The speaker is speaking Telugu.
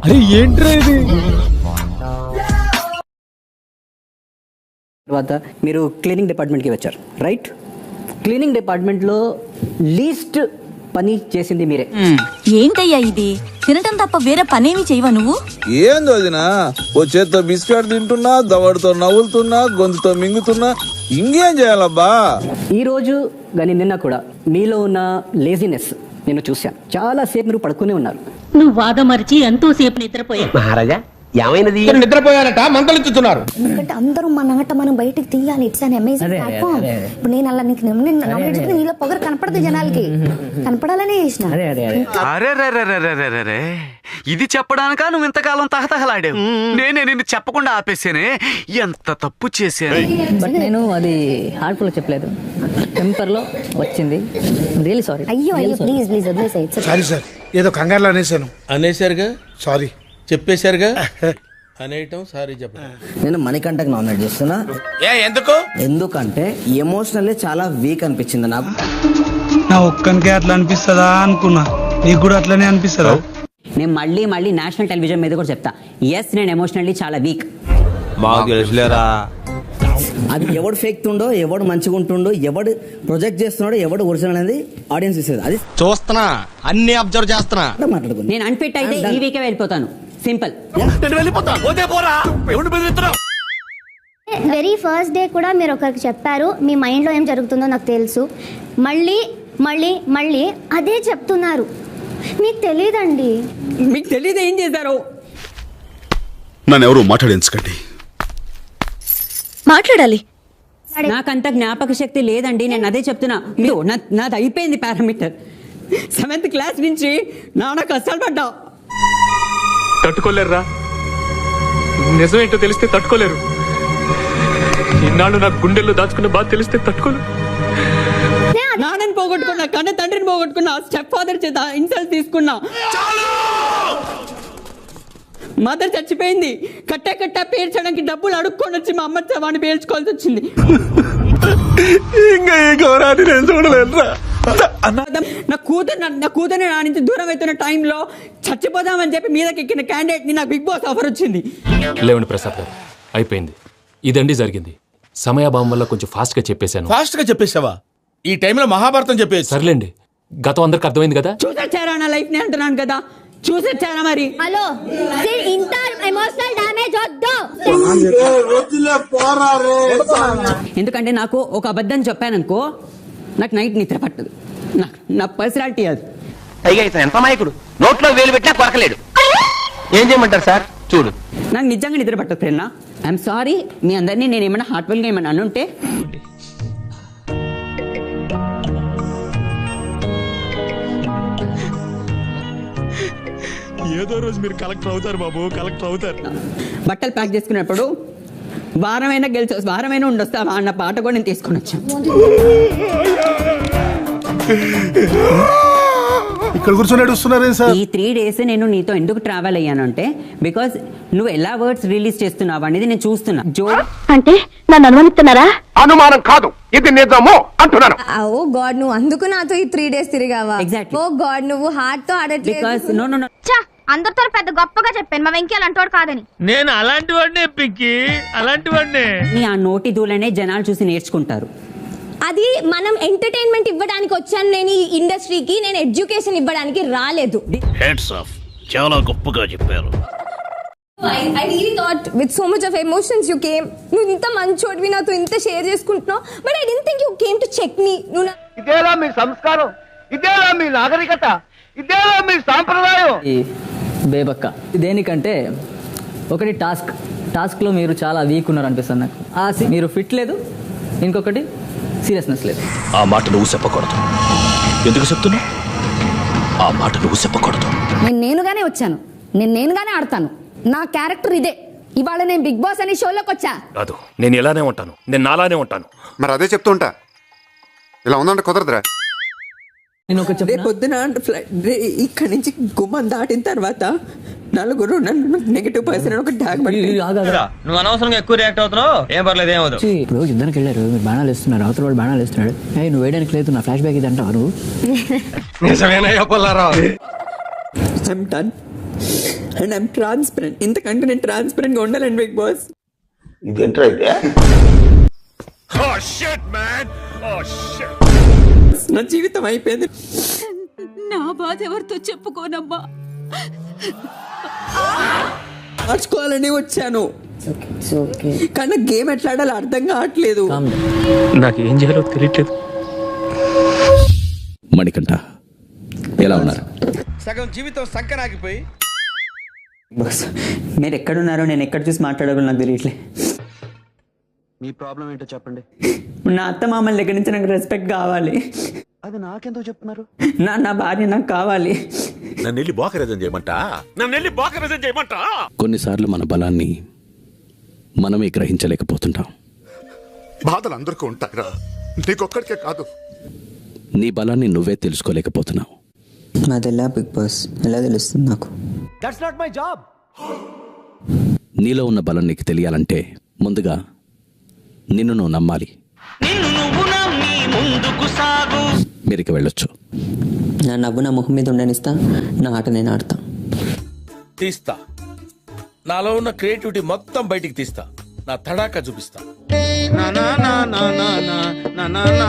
అరే ఏంట్రా ఇది? తర్వాత మీరు క్లీనింగ్ డిపార్ట్మెంట్కి వచ్చారు, రైట్? క్లీనింగ్ డిపార్ట్మెంట్లో లీస్ట్ పని చేసింది మీరే. ఏంటయ్యా ఇది? తినటం తప్ప వేరే పనేమి చేయవా నువ్వు? ఏంది వదినా, ఓ చేత్తో బిస్కెట్ తింటున్నా, దవడతో నవ్వులుతున్నా, గొంతుతో మింగుతున్నా, ఇంకేం చేయాలబ్బా? ఈ రోజు కానీ నిన్న కూడా మీలో ఉన్న లేజినెస్ నేను చూశాను. చాలా సేపు మీరు పడుకునే ఉన్నారు. నువ్వు వాదమరిచి ఎంతో సేపు నిద్రపోయా. మహారాజా ఏమైనది? నిద్రపోయారట, మంటలిస్తున్నారు. ఎందుకంటే అందరూ మన ఆట మనం బయటికి తీయాలి. It's an amazing platform. ఇప్పుడు నేను అలా నీలో పొగరు కనపడదు, జనాలకి కనపడాలనే చేసిన. అరే ఇది చెప్పడానికా నువ్వు ఇంతకాలం తహతహలాడావు? నేనే నిన్ను చెప్పకుండా ఆపేసానే, ఎంత తప్పు చేశాను. బట్ నేను అది హార్ట్ఫుల్ చెప్పలేదు, టెంపర్ లో వచ్చింది. Really sorry. అయ్యో ప్లీజ్ వదిలేసాయి. సారీ సార్, ఏదో కంగారులో అనేసాను. అనేసారుగా, సారీ చెప్పేశారుగా అనేయటం సారీ చెప్పడం. నేను మణికంఠకు నామినేట్ చేస్తున్నా. ఎందుకు? ఎందుకంటే ఎమోషనల్లీ చాలా వీక్ అనిపించింది నాకు. నా ఒక్కనికే అట్లా అనిపిస్తుందా అనుకున్నా, నీకు కూడా అట్లనే అనిపిస్తుందా? నేను మళ్ళీ నేషనల్ టెలివిజన్ మీద కూడా చెప్తా, ఎస్ నేను ఎమోషనల్లీ చాలా వీక్. మాకు తెలుసులేరా. అది ఎవడు ఫేక్ తుండో, ఎవడు మంచిగా ఉంటుండో, ఎవడు ప్రొజెక్ట్ చేస్తున్నాడో, ఎవడు ఒరిజినల్ అనేది ఆడియన్స్ ఇస్తుంది. అది చూస్తున్నా, అన్ని అబ్జర్వ్ చేస్తున్నా. మాట్లాడుకున్నా. నేను అన్ఫిట్ అయితే ఈ వీకే వెళ్ళిపోతాను, సింపుల్. వెరీ ఫస్ట్ డే కూడా మీరు ఒకరికి చెప్పారు, మీ మైండ్ లో ఏం జరుగుతుందో నాకు తెలుసు. మళ్ళీ అదే చెప్తున్నారు. మీకు తెలియదండి. మీకు తెలియదు ఏం చేశారు? నన్ను ఎవరు మాట్లాడించకండి. మాట్లాడాలి. నాకంత జ్ఞాపక శక్తి లేదండి, నేను అదే చెప్తున్నా. మీరు నాది అయిపోయింది పారామీటర్. 7th క్లాస్ నుంచి నాన్న కష్టాలు పడ్డా. తట్టుకోలేరురా, నిజమేంటో తెలిస్తే తట్టుకోలేరు. ఇన్నాళ్ళు నా గుండెల్లో దాచుకున్న బాధ తెలిస్తే తట్టుకోలేరు. నాన్నని పోగొట్టుకున్నా, కన్న తండ్రిని పోగొట్టుకున్నా, స్టెప్ ఫాదర్ చేత ఇన్సల్ట్ తీసుకున్నా. మదర్ చచ్చిపోయింది, కట్ట పేర్చడానికి డబ్బులు అడుక్కొని వచ్చి మా అమ్మ వాడిని పేర్చుకోవాల్సి వచ్చింది. ఇంకా ఈ గౌరవాన్ని నేను చూడలేదురా. నా కూతురు నా నుంచి దూరం అవుతున్న టైంలో చచ్చిపోదామని చెప్పి మీదకి ఎక్కిన క్యాండిడేట్ ని నాకు బిగ్ బాస్ ఆఫర్ వచ్చింది. లేవండి ప్రసాద్ గారు, అయిపోయింది. ఇదండి జరిగింది. సమయాభావం వల్ల కొంచెం ఫాస్ట్ గా చెప్పేశాను. ఫాస్ట్ గా చెప్పేసావా? ఈ టైంలో మహాభారతం చెప్పేసి. సర్లేండి, గతం అందరికి అర్థమైంది కదా. చూసొచ్చారా నా లైఫ్ ని అంటున్నాను కదా, చూసొచ్చారా? మరి హలో, ఇంత ఎమోషనల్ డ్యామేజ్ వద్దు. ఎందుకంటే నాకు ఒక అబద్ధం చెప్పాననుకో, నాకు నైట్ నిద్ర పట్టదు. నా పర్సనాలిటీ అది. పైగా ఇతను ఎంత మాయకుడు, నోట్లో వేలు పెట్టినా కొరకలేడు. ఏం చేయమంటారు సార్? చూడు, నాకు నిజంగా నిద్ర పట్టదు ప్రేరణ. ఐఎమ్ సారీ మీ అందరినీ నేను ఏమైనా హార్ట్ఫుల్ గా ఏమైనా అనుంటే. ఏదో రోజు మీరు కలెక్టర్ అవుతారు బాబు, కలెక్టర్ అవుతారు. బట్టలు ప్యాక్ చేసుకున్నప్పుడు వారమైనా ఉండొస్తావా అన్న పాట కూడా నేను తీసుకొని వచ్చాను. ఇక్కడ కూర్చొని నడుస్తున్నారే సార్. ఈ 3 days నేను నీతో ఎందుకు ట్రావెల్ అయ్యానంటే, బికాస్ నువ్వు ఎలా వర్డ్స్ రిలీజ్ చేస్తున్నావు అనేది నేను చూస్తున్నా. అంటే నన్ను అనుమానిస్తున్నారా? అనుమానం కాదు, ఇది నిజము అంటున్నాను. ఓ గాడ్, నువ్వు అందుకు నాతో ఈ 3 days తిరిగావా? Exactly. ఓ గాడ్, నువ్వు హార్ట్ తో ఆడట్లేదు. బికాస్ నో అందరితో పెద్ద గొప్పగా చెప్పాను మా వెంకీ అలాంటోడు కాదని. నేను అలాంటి వాడినే పిక్కి, అలాంటి వాడినే. నీ ఆ నోటి దూలనే జనాలు చూసి నేర్చుకుంటారు. అది మనం ఎంటర్టైన్మెంట్ ఇవ్వడానికి వచ్చాను నేను ఈ ఇండస్ట్రీకి, నేను ఎడ్యుకేషన్ ఇవ్వడానికి రాలేదు. హెడ్స్ ఆఫ్, చాలా గొప్పగా చెప్పారు. I really thought with so much of emotions you came. నువ్వు ఇంత మంచోడివి, నాతో ఇంత షేర్ చేసుకుంటున్నావు. But I didn't think you came to check me. ఇదేలా మీ సంస్కారం, ఇదేలా మీ నాగరికత, ఇదేలా మీ సాంప్రదాయం. బేబక్క దేనికంటే ఒకటి టాస్క్ లో మీరు చాలా వీక్ ఉన్నారు అనిపిస్తుంది నాకు. మీరు ఫిట్ లేదు, ఇంకొకటి సీరియస్నెస్ లేదు. ఆ మాట నువ్వు చెప్పకూడదు. ఎందుకు చెప్తున్నా? ఆ మాట నువ్వు చెప్పకూడదు. నేనుగానే వచ్చాను, నేనుగానే ఆడతాను. నా క్యారెక్టర్ ఇదే. ఇవాళ నేను బిగ్ బాస్ అనే షోలోకి వచ్చా. కాదు, నేను ఇలానే ఉంటాను, నేను నాలానే ఉంటాను. మరి అదే చెప్తుంటా, ఇలా ఉందంటే కుదరదురా. నేను ఒక చెప్పిన పొద్దున ఇక్కడి నుంచి గుమ్మం దాటిన తర్వాత నలుగురు నన్ను నెగిటివ్ పర్సన్ ఒక ట్యాగ్ నువ్వు అనవసరంగా ఎక్కువ రియాక్ట్ అవుతున్నావు. ఏం పర్లేదు, ఏమవుతుంది. ఇప్పుడు యుద్ధానికి వెళ్ళారు, మీరు బాణాలు ఇస్తున్నారు, అవతల వాడు బాణాలు ఇస్తున్నాడు. నువ్వు వేయడానికి లేదు, నా ఫ్లాష్ బ్యాక్ ఇది అంటావు నువ్వు. I'm done and I'm transparent. ఇంతకంటే నేను ట్రాన్స్పరెంట్ గా ఉండాలండి బిగ్ బాస్. నా జీవితం అయిపోయింది. నా బాధ ఎవరితో చెప్పుకోనమ్మా. మార్చుకోవాలని వచ్చాను కానీ గేమ్ ఎట్లా ఆడాలో అర్థం కావట్లేదు. నాకు ఏం చేయాలో తెలియట్లేదు. మణికంఠ ఎలా ఉన్నారు? సగం జీవితం సంకనాగిపోయి బస్ మీరు ఎక్కడున్నారో నేను ఎక్కడ చూసి మాట్లాడాలో నాకు తెలియట్లే. మీ ప్రాబ్లం ఏంటో చెప్పండి. నా అత్త మామల దగ్గర నుంచి నాకు రెస్పెక్ట్ కావాలి. అది నాకెందుకు చెప్తున్నారు? నా భార్య నాకు కావాలి. కొన్నిసార్లు మన బలాన్ని మనమే గ్రహించలేకపోతుంటాం. బాధలు అందరికీ ఉంటాయిరా, నీకొక్కడికే కాదు. నీ బలాన్ని నువ్వే తెలుసుకోలేకపోతున్నావు. నాదెలా బిగ్ బాస్ ఎలా తెలుస్తుంది నాకు? That's not my job. నీలో ఉన్న బలం నీకు తెలియాలంటే ముందుగా నిన్ను నువ్వు నమ్మాలి. మీరికి వెళ్ళొచ్చు. నా నవ్వు నా ముఖం మీద ఉండనిస్తా, నా ఆట నేను ఆడతా. తీస్తా, నాలో ఉన్న క్రియేటివిటీ మొత్తం బయటికి తీస్తా, నా తడాకా చూపిస్తా. నా నా నా నా నా నా నా నా